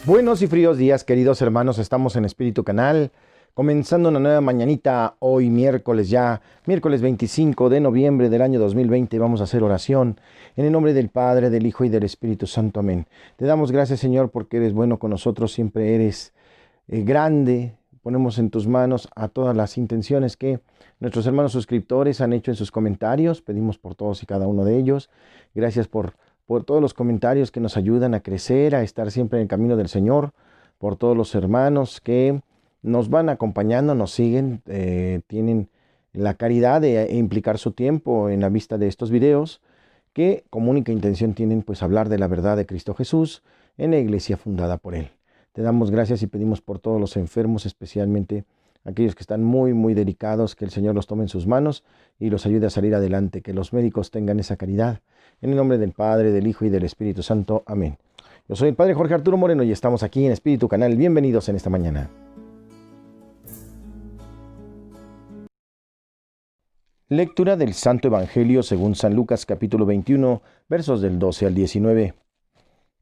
Buenos y fríos días, queridos hermanos, estamos en Espíritu Canal, comenzando una nueva mañanita, hoy miércoles ya, miércoles 25 de noviembre del año 2020, vamos a hacer oración en el nombre del Padre, del Hijo y del Espíritu Santo, amén. Te damos gracias, Señor, porque eres bueno con nosotros, siempre eres grande. Ponemos en tus manos a todas las intenciones que nuestros hermanos suscriptores han hecho en sus comentarios, pedimos por todos y cada uno de ellos, gracias por todos los comentarios que nos ayudan a crecer, a estar siempre en el camino del Señor, por todos los hermanos que nos van acompañando, nos siguen, tienen la caridad de implicar su tiempo en la vista de estos videos, que como única intención tienen pues hablar de la verdad de Cristo Jesús en la iglesia fundada por Él. Te damos gracias y pedimos por todos los enfermos, especialmente aquellos que están muy delicados, que el Señor los tome en sus manos y los ayude a salir adelante, que los médicos tengan esa caridad. En el nombre del Padre, del Hijo y del Espíritu Santo. Amén. Yo soy el Padre Jorge Arturo Moreno y estamos aquí en Espíritu Canal. Bienvenidos en esta mañana. Lectura del Santo Evangelio según San Lucas capítulo 21, versos del 12 al 19.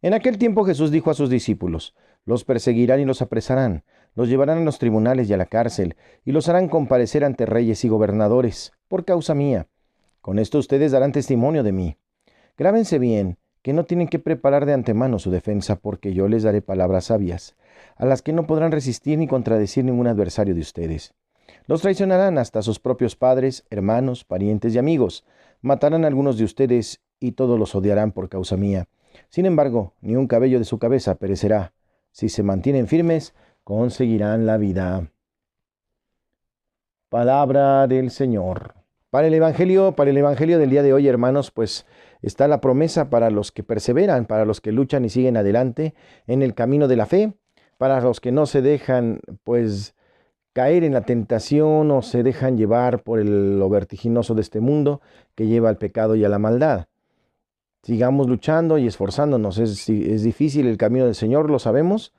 En aquel tiempo Jesús dijo a sus discípulos: los perseguirán y los apresarán, los llevarán a los tribunales y a la cárcel, y los harán comparecer ante reyes y gobernadores, por causa mía. Con esto ustedes darán testimonio de mí. Grábense bien que no tienen que preparar de antemano su defensa, porque yo les daré palabras sabias, a las que no podrán resistir ni contradecir ningún adversario de ustedes. Los traicionarán hasta sus propios padres, hermanos, parientes y amigos. Matarán a algunos de ustedes y todos los odiarán por causa mía. Sin embargo, ni un cabello de su cabeza perecerá. Si se mantienen firmes, conseguirán la vida. Palabra del Señor. Para el Evangelio del día de hoy, hermanos, pues está la promesa para los que perseveran, para los que luchan y siguen adelante en el camino de la fe, para los que no se dejan, pues, caer en la tentación o se dejan llevar por lo vertiginoso de este mundo que lleva al pecado y a la maldad. Sigamos luchando y esforzándonos. Es difícil el camino del Señor, lo sabemos,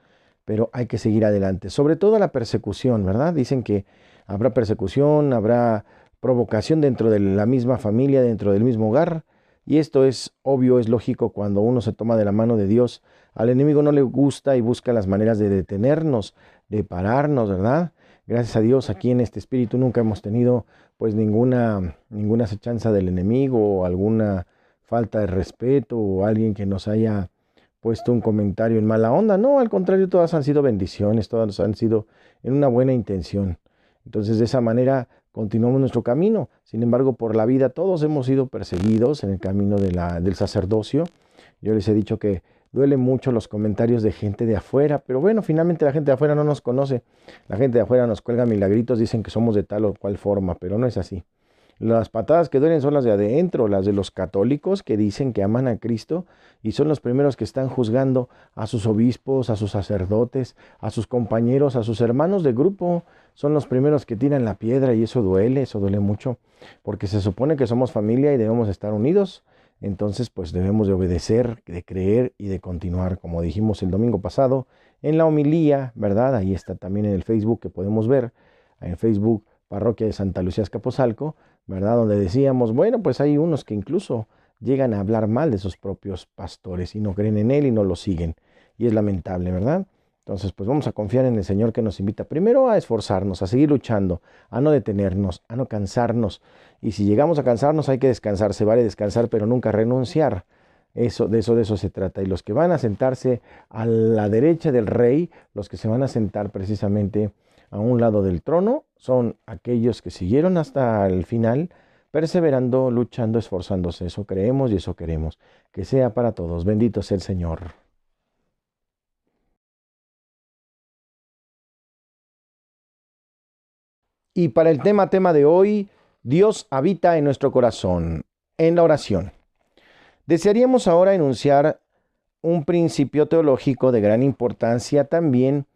pero hay que seguir adelante. Sobre todo la persecución, ¿verdad? Dicen que habrá persecución, habrá provocación dentro de la misma familia, dentro del mismo hogar. Y esto es obvio, es lógico cuando uno se toma de la mano de Dios. Al enemigo no le gusta y busca las maneras de detenernos, de pararnos, ¿verdad? Gracias a Dios aquí en este espíritu nunca hemos tenido pues ninguna acechanza del enemigo o alguna falta de respeto o alguien que nos haya puesto un comentario en mala onda. No, al contrario, todas han sido bendiciones, todas han sido en una buena intención. Entonces, de esa manera continuamos nuestro camino. Sin embargo, por la vida todos hemos sido perseguidos en el camino del sacerdocio. Yo les he dicho que duele mucho los comentarios de gente de afuera, pero bueno, finalmente la gente de afuera no nos conoce. La gente de afuera nos cuelga milagritos, dicen que somos de tal o cual forma, pero no es así. Las patadas que duelen son las de adentro, las de los católicos que dicen que aman a Cristo y son los primeros que están juzgando a sus obispos, a sus sacerdotes, a sus compañeros, a sus hermanos de grupo. Son los primeros que tiran la piedra y eso duele mucho, porque se supone que somos familia y debemos estar unidos. Entonces, pues debemos de obedecer, de creer y de continuar, como dijimos el domingo pasado en la homilía, ¿verdad? Ahí está también en el Facebook que podemos ver, en Facebook Parroquia de Santa Lucía Escaposalco, ¿verdad? Donde decíamos, bueno, pues hay unos que incluso llegan a hablar mal de sus propios pastores y no creen en él y no lo siguen. Y es lamentable, ¿verdad? Entonces, pues vamos a confiar en el Señor que nos invita primero a esforzarnos, a seguir luchando, a no detenernos, a no cansarnos. Y si llegamos a cansarnos hay que descansar, se vale descansar, pero nunca renunciar. De eso se trata. Y los que van a sentarse a la derecha del rey, los que se van a sentar precisamente a un lado del trono, son aquellos que siguieron hasta el final, perseverando, luchando, esforzándose. Eso creemos y eso queremos. Que sea para todos. Bendito sea el Señor. Y para el tema de hoy, Dios habita en nuestro corazón, en la oración. Desearíamos ahora enunciar un principio teológico de gran importancia también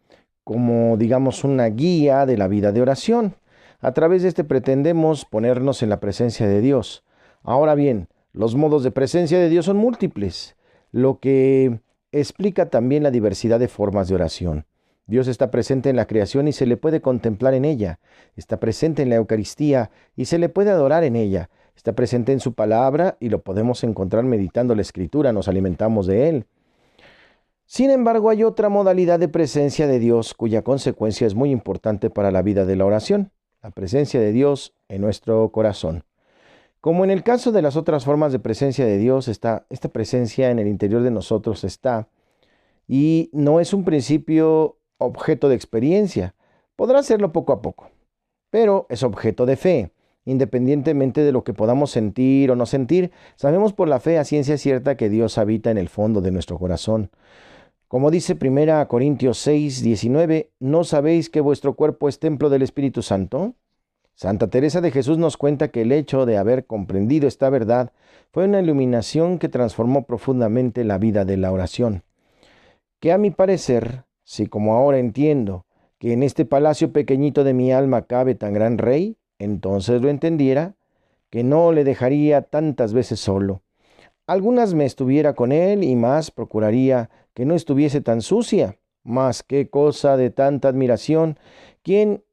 como, digamos, una guía de la vida de oración. A través de este pretendemos ponernos en la presencia de Dios. Ahora bien, los modos de presencia de Dios son múltiples, lo que explica también la diversidad de formas de oración. Dios está presente en la creación y se le puede contemplar en ella. Está presente en la Eucaristía y se le puede adorar en ella. Está presente en su palabra y lo podemos encontrar meditando la Escritura, nos alimentamos de él. Sin embargo, hay otra modalidad de presencia de Dios cuya consecuencia es muy importante para la vida de la oración, la presencia de Dios en nuestro corazón. Como en el caso de las otras formas de presencia de Dios, esta presencia en el interior de nosotros está y no es un principio objeto de experiencia. Podrá serlo poco a poco, pero es objeto de fe. Independientemente de lo que podamos sentir o no sentir, sabemos por la fe a ciencia cierta que Dios habita en el fondo de nuestro corazón. Como dice 1 Corintios 6:19, ¿no sabéis que vuestro cuerpo es templo del Espíritu Santo? Santa Teresa de Jesús nos cuenta que el hecho de haber comprendido esta verdad fue una iluminación que transformó profundamente la vida de la oración. Que a mi parecer, si como ahora entiendo que en este palacio pequeñito de mi alma cabe tan gran rey, entonces lo entendiera, que no le dejaría tantas veces solo. Algunas me estuviera con él y más procuraría que no estuviese tan sucia. Mas qué cosa de tanta admiración, quien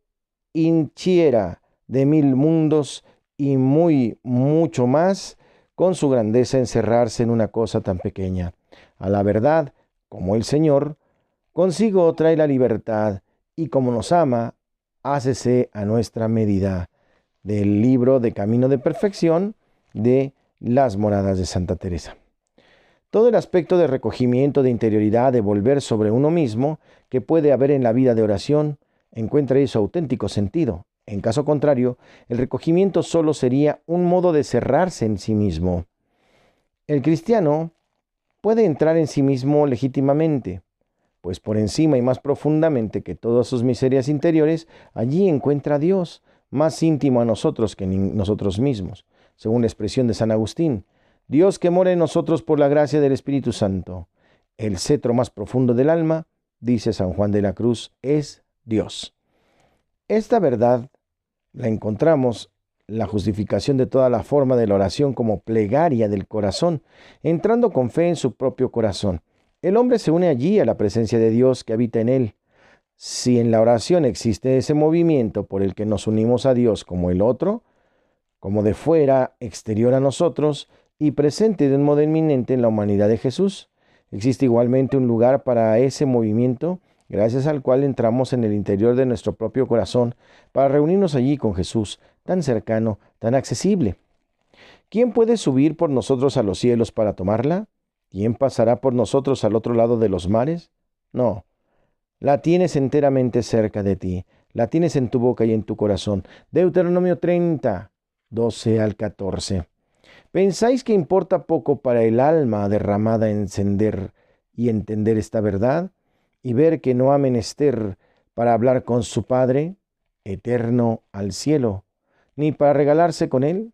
hinchiera de 1000 mundos y mucho más, con su grandeza encerrarse en una cosa tan pequeña. A la verdad, como el Señor, consigo trae la libertad, y como nos ama, hácese a nuestra medida. Del libro de Camino de Perfección de Las Moradas de Santa Teresa. Todo el aspecto de recogimiento, de interioridad, de volver sobre uno mismo, que puede haber en la vida de oración, encuentra ahí su auténtico sentido. En caso contrario, el recogimiento solo sería un modo de cerrarse en sí mismo. El cristiano puede entrar en sí mismo legítimamente, pues por encima y más profundamente que todas sus miserias interiores, allí encuentra a Dios, más íntimo a nosotros que nosotros mismos. Según la expresión de San Agustín, Dios que mora en nosotros por la gracia del Espíritu Santo. El cetro más profundo del alma, dice San Juan de la Cruz, es Dios. Esta verdad la encontramos la justificación de toda la forma de la oración como plegaria del corazón, entrando con fe en su propio corazón. El hombre se une allí a la presencia de Dios que habita en él. Si en la oración existe ese movimiento por el que nos unimos a Dios como el otro, como de fuera, exterior a nosotros y presente de un modo inminente en la humanidad de Jesús, existe igualmente un lugar para ese movimiento, gracias al cual entramos en el interior de nuestro propio corazón para reunirnos allí con Jesús, tan cercano, tan accesible. ¿Quién puede subir por nosotros a los cielos para tomarla? ¿Quién pasará por nosotros al otro lado de los mares? No, la tienes enteramente cerca de ti, la tienes en tu boca y en tu corazón. Deuteronomio 30, 12 al 14. ¿Pensáis que importa poco para el alma derramada encender y entender esta verdad? Y ver que no ha menester para hablar con su Padre, eterno al cielo, ni para regalarse con él,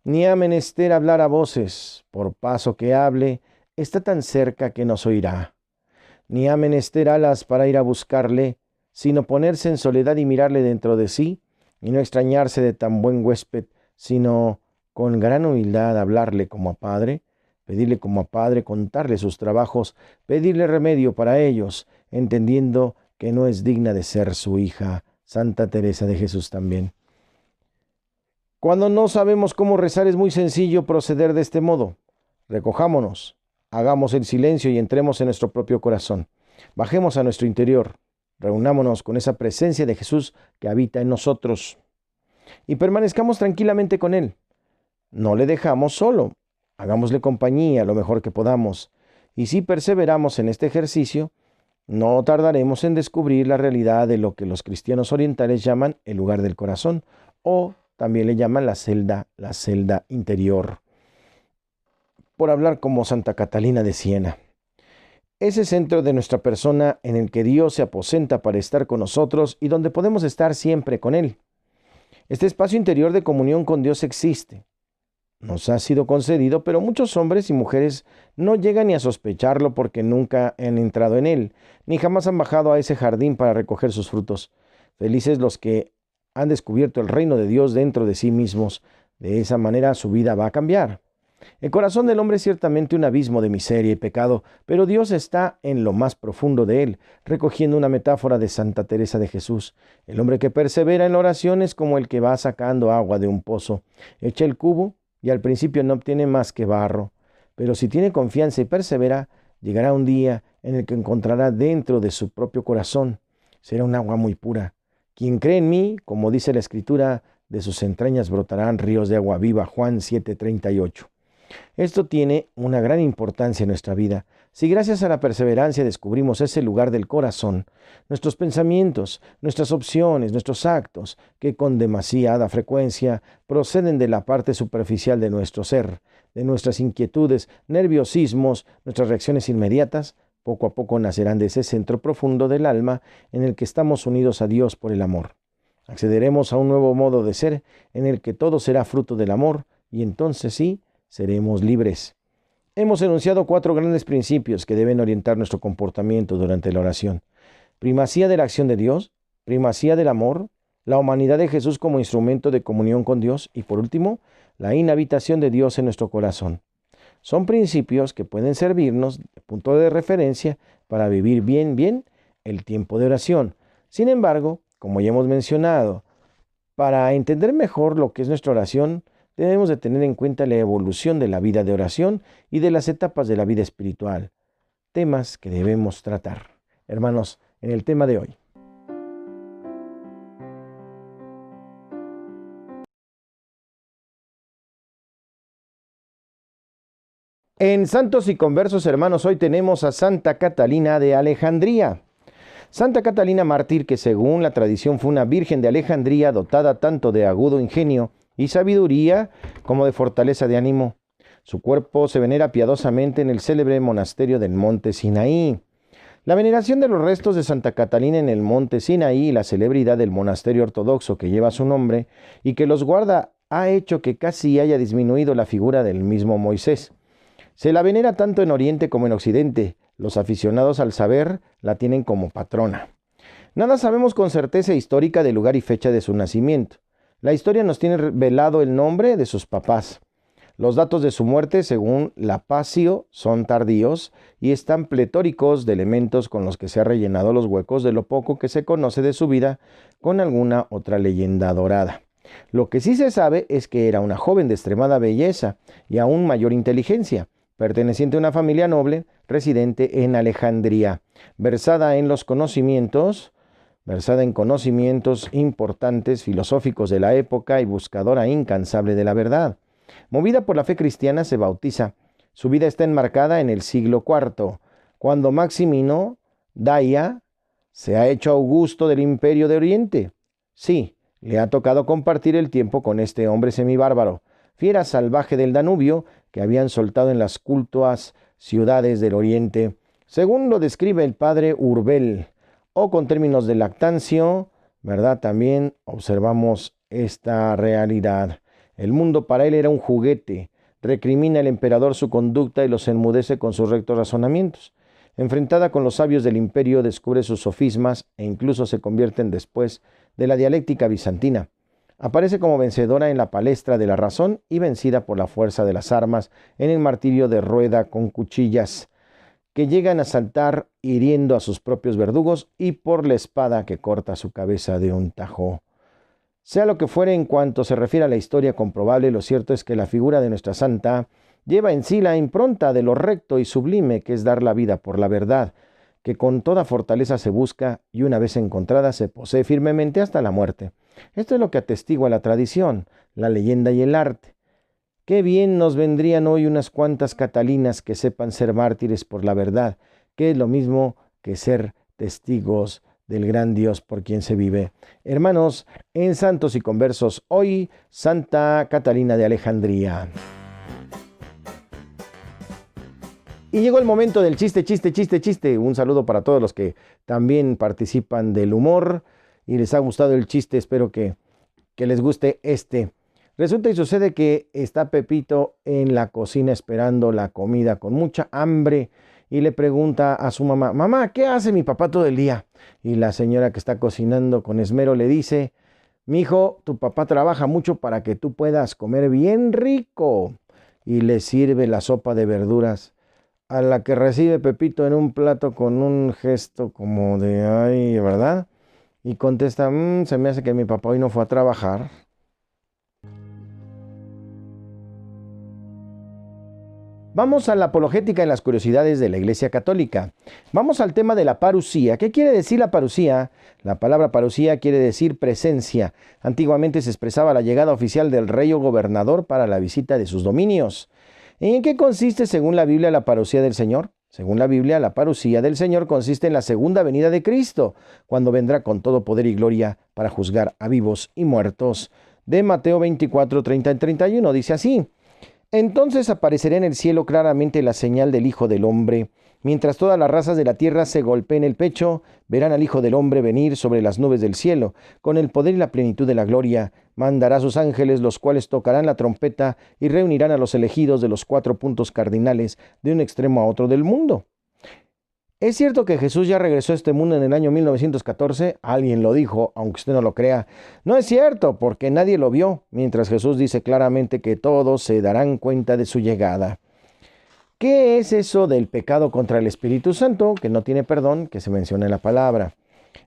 ni ha menester hablar a voces, por paso que hable, está tan cerca que nos oirá. Ni ha menester alas para ir a buscarle, sino ponerse en soledad y mirarle dentro de sí, y no extrañarse de tan buen huésped, sino con gran humildad hablarle como a Padre, pedirle como a Padre, contarle sus trabajos, pedirle remedio para ellos, entendiendo que no es digna de ser su hija. Santa Teresa de Jesús también. Cuando no sabemos cómo rezar es muy sencillo proceder de este modo. Recojámonos, hagamos el silencio y entremos en nuestro propio corazón. Bajemos a nuestro interior, reunámonos con esa presencia de Jesús que habita en nosotros y permanezcamos tranquilamente con Él. No le dejamos solo, hagámosle compañía lo mejor que podamos, y si perseveramos en este ejercicio, no tardaremos en descubrir la realidad de lo que los cristianos orientales llaman el lugar del corazón, o también le llaman la celda interior, por hablar como Santa Catalina de Siena. Ese centro de nuestra persona en el que Dios se aposenta para estar con nosotros y donde podemos estar siempre con Él. Este espacio interior de comunión con Dios existe. Nos ha sido concedido, pero muchos hombres y mujeres no llegan ni a sospecharlo porque nunca han entrado en él, ni jamás han bajado a ese jardín para recoger sus frutos. Felices los que han descubierto el reino de Dios dentro de sí mismos. De esa manera su vida va a cambiar. El corazón del hombre es ciertamente un abismo de miseria y pecado, pero Dios está en lo más profundo de él, recogiendo una metáfora de Santa Teresa de Jesús. El hombre que persevera en la oración es como el que va sacando agua de un pozo. Echa el cubo y al principio no obtiene más que barro, pero si tiene confianza y persevera, Llegará un día en el que encontrará dentro de su propio corazón. Será un agua muy pura. Quien cree en mí, como dice la Escritura, de sus entrañas brotarán ríos de agua viva. Juan 7:38. Esto tiene una gran importancia en nuestra vida. Si gracias a la perseverancia descubrimos ese lugar del corazón, nuestros pensamientos, nuestras opciones, nuestros actos, que con demasiada frecuencia proceden de la parte superficial de nuestro ser, de nuestras inquietudes, nerviosismos, nuestras reacciones inmediatas, poco a poco nacerán de ese centro profundo del alma en el que estamos unidos a Dios por el amor. Accederemos a un nuevo modo de ser en el que todo será fruto del amor y entonces sí, seremos libres. Hemos enunciado 4 grandes principios que deben orientar nuestro comportamiento durante la oración. Primacía de la acción de Dios, primacía del amor, la humanidad de Jesús como instrumento de comunión con Dios y por último, la inhabitación de Dios en nuestro corazón. Son principios que pueden servirnos de punto de referencia para vivir bien el tiempo de oración. Sin embargo, como ya hemos mencionado, para entender mejor lo que es nuestra oración, debemos de tener en cuenta la evolución de la vida de oración y de las etapas de la vida espiritual, temas que debemos tratar. Hermanos, en el tema de hoy. En Santos y Conversos, hermanos, hoy tenemos a Santa Catalina de Alejandría. Santa Catalina mártir, que según la tradición fue una virgen de Alejandría dotada tanto de agudo ingenio y sabiduría como de fortaleza de ánimo. Su cuerpo se venera piadosamente en el célebre monasterio del Monte Sinaí. La veneración de los restos de Santa Catalina en el Monte Sinaí y la celebridad del monasterio ortodoxo que lleva su nombre y que los guarda ha hecho que casi haya disminuido la figura del mismo Moisés. Se la venera tanto en Oriente como en Occidente. Los aficionados al saber la tienen como patrona. Nada sabemos con certeza histórica del lugar y fecha de su nacimiento. La historia nos tiene revelado el nombre de sus papás. Los datos de su muerte, según la Pasio, son tardíos y están pletóricos de elementos con los que se ha rellenado los huecos de lo poco que se conoce de su vida con alguna otra leyenda dorada. Lo que sí se sabe es que era una joven de extremada belleza y aún mayor inteligencia, perteneciente a una familia noble, residente en Alejandría, versada en conocimientos importantes filosóficos de la época y buscadora incansable de la verdad. Movida por la fe cristiana, se bautiza. Su vida está enmarcada en el siglo IV, cuando Maximino Daia se ha hecho Augusto del Imperio de Oriente. Sí, le ha tocado compartir el tiempo con este hombre semibárbaro, fiera salvaje del Danubio, que habían soltado en las cultuas ciudades del Oriente, según lo describe el padre Urbel, o con términos de Lactancio, ¿verdad? También observamos esta realidad. El mundo para él era un juguete. Recrimina al emperador su conducta y los enmudece con sus rectos razonamientos. Enfrentada con los sabios del imperio, descubre sus sofismas e incluso se convierten después de la dialéctica bizantina. Aparece como vencedora en la palestra de la razón y vencida por la fuerza de las armas en el martirio de rueda con cuchillas, que llegan a saltar hiriendo a sus propios verdugos y por la espada que corta su cabeza de un tajo. Sea lo que fuere en cuanto se refiere a la historia comprobable, lo cierto es que la figura de nuestra santa lleva en sí la impronta de lo recto y sublime que es dar la vida por la verdad, que con toda fortaleza se busca y una vez encontrada se posee firmemente hasta la muerte. Esto es lo que atestigua la tradición, la leyenda y el arte. Qué bien nos vendrían hoy unas cuantas Catalinas que sepan ser mártires por la verdad, que es lo mismo que ser testigos del gran Dios por quien se vive. Hermanos, en Santos y Conversos, hoy Santa Catalina de Alejandría. Y llegó el momento del chiste. Un saludo para todos los que también participan del humor y les ha gustado el chiste. Espero que les guste este. Resulta y sucede que está Pepito en la cocina esperando la comida con mucha hambre y le pregunta a su mamá: mamá, ¿qué hace mi papá todo el día? Y la señora que está cocinando con esmero le dice: mijo, tu papá trabaja mucho para que tú puedas comer bien rico. Y le sirve la sopa de verduras, a la que recibe Pepito en un plato con un gesto como de ay, ¿verdad? Y contesta: se me hace que mi papá hoy no fue a trabajar. Vamos a la apologética en las curiosidades de la Iglesia Católica. Vamos al tema de la parusía. ¿Qué quiere decir la parusía? La palabra parusía quiere decir presencia. Antiguamente se expresaba la llegada oficial del rey o gobernador para la visita de sus dominios. ¿En qué consiste, según la Biblia, la parusía del Señor? Según la Biblia, la parusía del Señor consiste en la segunda venida de Cristo, cuando vendrá con todo poder y gloria para juzgar a vivos y muertos. De Mateo 24, 30 y 31, dice así: Entonces aparecerá en el cielo claramente la señal del Hijo del Hombre. Mientras todas las razas de la tierra se golpeen el pecho, verán al Hijo del Hombre venir sobre las nubes del cielo, con el poder y la plenitud de la gloria. Mandará a sus ángeles, los cuales tocarán la trompeta y reunirán a los elegidos de los 4 puntos cardinales de un extremo a otro del mundo. ¿Es cierto que Jesús ya regresó a este mundo en el año 1914? Alguien lo dijo, aunque usted no lo crea. No es cierto, porque nadie lo vio, mientras Jesús dice claramente que todos se darán cuenta de su llegada. ¿Qué es eso del pecado contra el Espíritu Santo, que no tiene perdón, que se menciona en la palabra?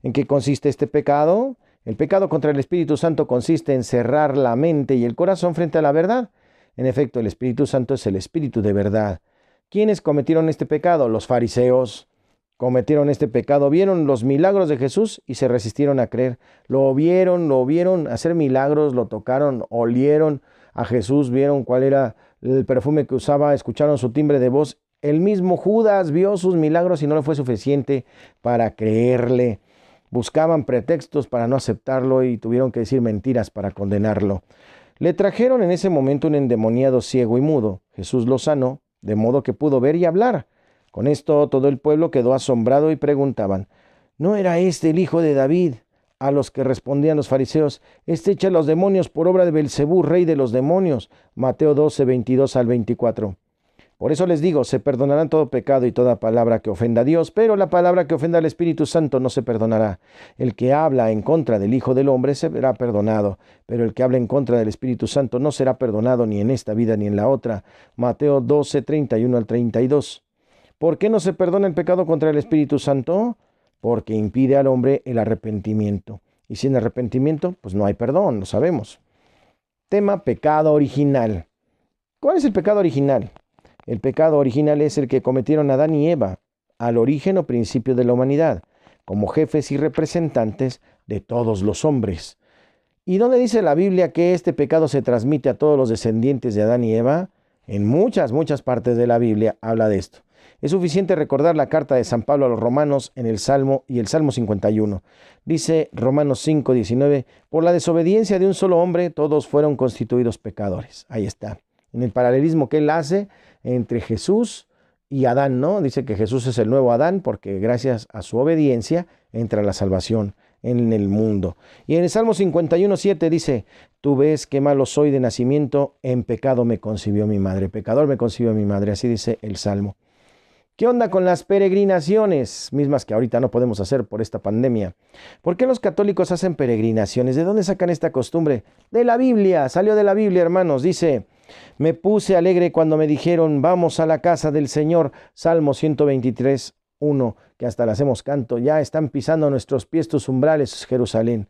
¿En qué consiste este pecado? El pecado contra el Espíritu Santo consiste en cerrar la mente y el corazón frente a la verdad. En efecto, el Espíritu Santo es el Espíritu de verdad. ¿Quiénes cometieron este pecado? Los fariseos. Cometieron este pecado, vieron los milagros de Jesús y se resistieron a creer. Lo vieron hacer milagros, lo tocaron, olieron a Jesús, vieron cuál era el perfume que usaba, escucharon su timbre de voz. El mismo Judas vio sus milagros y no le fue suficiente para creerle. Buscaban pretextos para no aceptarlo y tuvieron que decir mentiras para condenarlo. Le trajeron en ese momento un endemoniado ciego y mudo. Jesús lo sanó, de modo que pudo ver y hablar. Con esto todo el pueblo quedó asombrado y preguntaban: ¿no era este el hijo de David? A los que respondían los fariseos: este echa los demonios por obra de Belcebú, rey de los demonios. Mateo 12, 22 al 24. Por eso les digo, se perdonarán todo pecado y toda palabra que ofenda a Dios, pero la palabra que ofenda al Espíritu Santo no se perdonará. El que habla en contra del Hijo del Hombre será perdonado, pero el que habla en contra del Espíritu Santo no será perdonado ni en esta vida ni en la otra. Mateo 12, 31 al 32. ¿Por qué no se perdona el pecado contra el Espíritu Santo? Porque impide al hombre el arrepentimiento. Y sin arrepentimiento, pues no hay perdón, lo sabemos. Tema: pecado original. ¿Cuál es el pecado original? El pecado original es el que cometieron Adán y Eva, al origen o principio de la humanidad, como jefes y representantes de todos los hombres. ¿Y dónde dice la Biblia que este pecado se transmite a todos los descendientes de Adán y Eva? En muchas partes de la Biblia habla de esto. Es suficiente recordar la carta de San Pablo a los Romanos en el Salmo y el Salmo 51. Dice Romanos 5, 19, por la desobediencia de un solo hombre, todos fueron constituidos pecadores. Ahí está. En el paralelismo que él hace entre Jesús y Adán, ¿no? Dice que Jesús es el nuevo Adán porque gracias a su obediencia entra la salvación en el mundo. Y en el Salmo 51, 7 dice: tú ves qué malo soy de nacimiento, en pecado me concibió mi madre. Pecador me concibió mi madre. Así dice el Salmo. ¿Qué onda con las peregrinaciones, mismas que ahorita no podemos hacer por esta pandemia? ¿Por qué los católicos hacen peregrinaciones? ¿De dónde sacan esta costumbre? De la Biblia, salió de la Biblia, hermanos. Dice: me puse alegre cuando me dijeron, vamos a la casa del Señor. Salmo 123, 1, que hasta le hacemos canto. Ya están pisando nuestros pies tus umbrales, Jerusalén.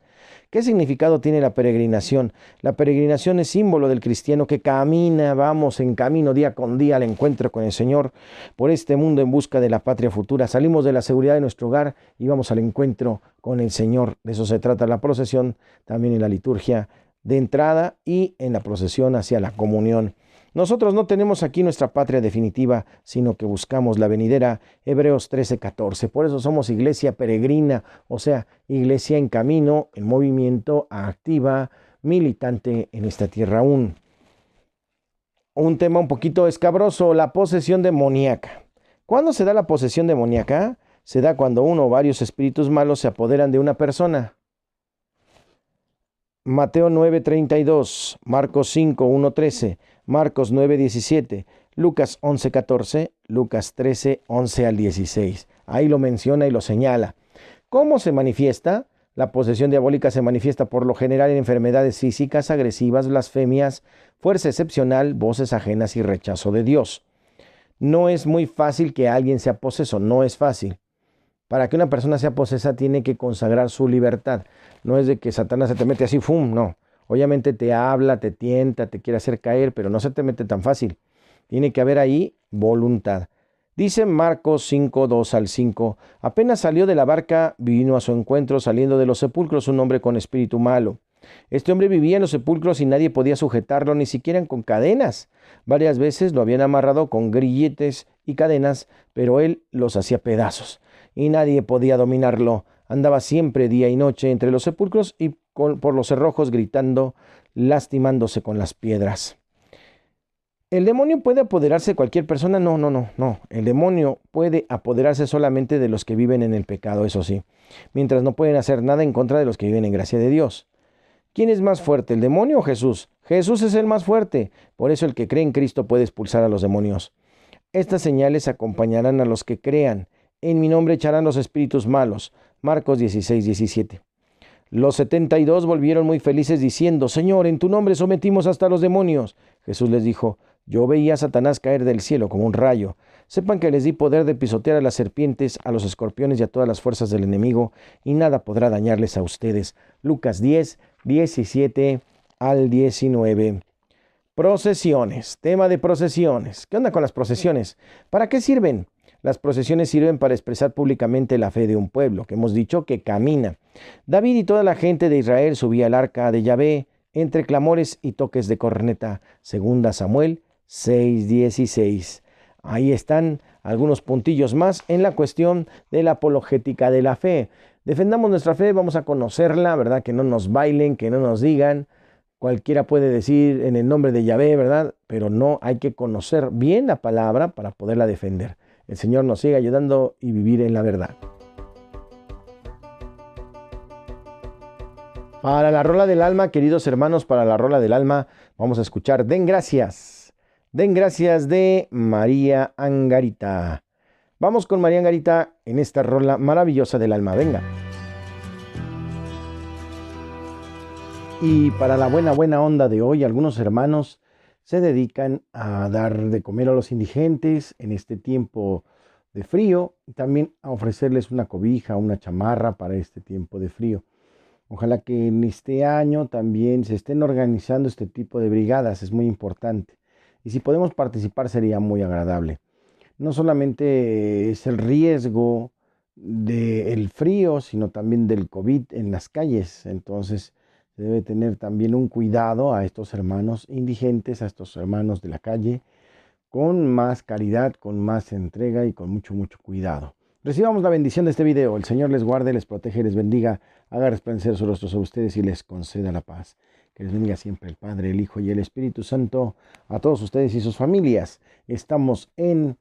¿Qué significado tiene la peregrinación? La peregrinación es símbolo del cristiano que camina, vamos en camino día con día al encuentro con el Señor por este mundo en busca de la patria futura. Salimos de la seguridad de nuestro hogar y vamos al encuentro con el Señor. De eso se trata la procesión, también en la liturgia de entrada y en la procesión hacia la comunión. Nosotros no tenemos aquí nuestra patria definitiva, sino que buscamos la venidera. Hebreos 13:14. Por eso somos iglesia peregrina, o sea, iglesia en camino, en movimiento, activa, militante en esta tierra aún. Un tema un poquito escabroso: la posesión demoníaca. ¿Cuándo se da la posesión demoníaca? Se da cuando uno o varios espíritus malos se apoderan de una persona. Mateo 9:32, Marcos 5:1-13, Marcos 9:17, Lucas 11:14, Lucas 13:11 al 16. Ahí lo menciona y lo señala. ¿Cómo se manifiesta? La posesión diabólica se manifiesta por lo general en enfermedades físicas, agresivas, blasfemias, fuerza excepcional, voces ajenas y rechazo de Dios. No es muy fácil que alguien sea poseso, no es fácil. Para que una persona sea posesa tiene que consagrar su libertad. No es de que Satanás se te mete así, ¡fum! No. Obviamente te habla, te tienta, te quiere hacer caer, pero no se te mete tan fácil. Tiene que haber ahí voluntad. Dice Marcos 5, 2 al 5, apenas salió de la barca, vino a su encuentro saliendo de los sepulcros un hombre con espíritu malo. Este hombre vivía en los sepulcros y nadie podía sujetarlo, ni siquiera con cadenas. Varias veces lo habían amarrado con grilletes y cadenas, pero él los hacía pedazos, y nadie podía dominarlo. Andaba siempre día y noche entre los sepulcros y por los cerrojos gritando, lastimándose con las piedras. ¿El demonio puede apoderarse de cualquier persona? No, no, no, no. El demonio puede apoderarse solamente de los que viven en el pecado, eso sí, mientras no pueden hacer nada en contra de los que viven en gracia de Dios. ¿Quién es más fuerte, el demonio o Jesús? Jesús es el más fuerte. Por eso el que cree en Cristo puede expulsar a los demonios. Estas señales acompañarán a los que crean. En mi nombre echarán los espíritus malos. Marcos 16, 17. Los 72 volvieron muy felices diciendo, Señor, en tu nombre sometimos hasta los demonios. Jesús les dijo, yo veía a Satanás caer del cielo como un rayo. Sepan que les di poder de pisotear a las serpientes, a los escorpiones y a todas las fuerzas del enemigo, y nada podrá dañarles a ustedes. Lucas 10, 17 al 19. Procesiones, tema de procesiones. ¿Qué onda con las procesiones? ¿Para qué sirven? Las procesiones sirven para expresar públicamente la fe de un pueblo, que hemos dicho que camina. David y toda la gente de Israel subía al arca de Yahvé entre clamores y toques de corneta. Segunda Samuel 6:16. Ahí están algunos puntillos más en la cuestión de la apologética de la fe. Defendamos nuestra fe, vamos a conocerla, ¿verdad? Que no nos bailen, que no nos digan. Cualquiera puede decir en el nombre de Yahvé, ¿verdad? Pero no, hay que conocer bien la palabra para poderla defender. El Señor nos siga ayudando y vivir en la verdad. Para la rola del alma, queridos hermanos, para la rola del alma, vamos a escuchar Den Gracias. Den Gracias de María Angarita. Vamos con María Angarita en esta rola maravillosa del alma. Venga. Y para la buena onda de hoy, algunos hermanos se dedican a dar de comer a los indigentes en este tiempo de frío y también a ofrecerles una cobija, una chamarra para este tiempo de frío. Ojalá que en este año también se estén organizando este tipo de brigadas, es muy importante. Y si podemos participar sería muy agradable. No solamente es el riesgo del frío, sino también del COVID en las calles. Entonces se debe tener también un cuidado a estos hermanos indigentes, a estos hermanos de la calle, con más caridad, con más entrega y con mucho cuidado. Recibamos la bendición de este video. El Señor les guarde, les protege, les bendiga, haga resplandecer su rostro sobre ustedes y les conceda la paz. Que les bendiga siempre el Padre, el Hijo y el Espíritu Santo a todos ustedes y sus familias. Estamos en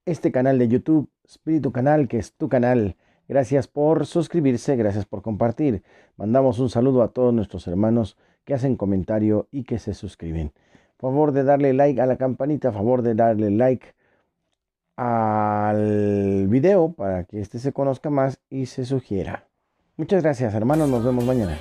este canal de YouTube, Espíritu Canal, que es tu canal. Gracias por suscribirse, gracias por compartir. Mandamos un saludo a todos nuestros hermanos que hacen comentario y que se suscriben. Favor de darle like a la campanita, favor de darle like al video para que este se conozca más y se sugiera. Muchas gracias, hermanos, nos vemos mañana.